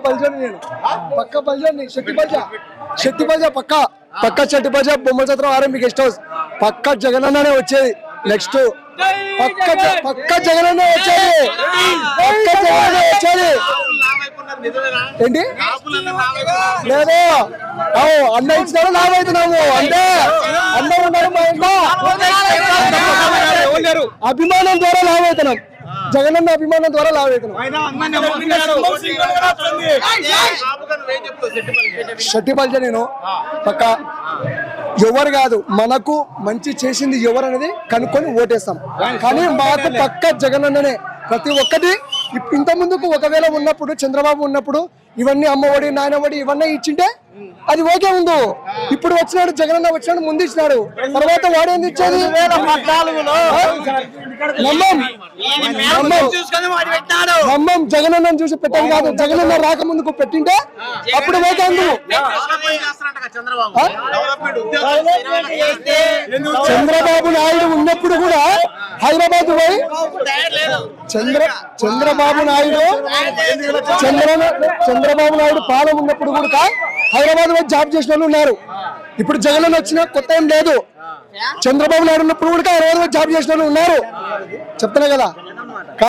బల్జని నేను పక్క బల్జని శెట్టి బల్జ పక్క శెట్టి బల్జ బొమ్మల సత్రం ఆర్ఎంపీ గెస్ట్ హౌస్ పక్క జగనన్ననే వచ్చేది నెక్స్ట్ పక్క జగనన్న వచ్చేది ఏంటి లేదు అన్న ఇచ్చినాడు లాభ అవుతున్నాము అంటే అన్న ఉన్నారు మా ఇంట్లో అభిమానం ద్వారా లాభ అవుతున్నాం జగనన్న అభిమానం ద్వారా లాభ అవుతున్నాం శెట్టి బల్జ నేను పక్క ఎవరు కాదు మనకు మంచి చేసింది ఎవరు అనేది కనుక్కొని ఓటేస్తాం కానీ మాకు పక్క జగనన్ననే ప్రతి ఒక్కటి ఇంత ముందుకు ఒకవేళ ఉన్నప్పుడు చంద్రబాబు ఉన్నప్పుడు ఇవన్నీ అమ్మఒడి నాయనఒడి ఇవన్నీ ఇచ్చింటే అది ఓకే ఉంది ఇప్పుడు వచ్చినాడు జగనన్న వచ్చినాడు ముందు ఇచ్చినాడు తర్వాత వాడేంది ఇచ్చేది నమ్మం జగనన్న చూసి పెట్టాలి కాదు జగనన్న రాక ముందుకు పెట్టింటే అప్పుడు ఓకే అందు చంద్రబాబు నాయుడు ఉన్నప్పుడు కూడా హైదరాబాద్ పోయి చంద్రబాబు నాయుడు పాలన ఉన్నప్పుడు కూడా హైదరాబాద్ పోయి జాబ్ చేసిన వాళ్ళు ఉన్నారు ఇప్పుడు జగన్ వచ్చిన కొత్త ఏం లేదు చంద్రబాబు నాయుడు ఉన్నప్పుడు కూడా హైదరాబాద్ జాబ్ చేసిన వాళ్ళు ఉన్నారు చెప్తున్నా కదా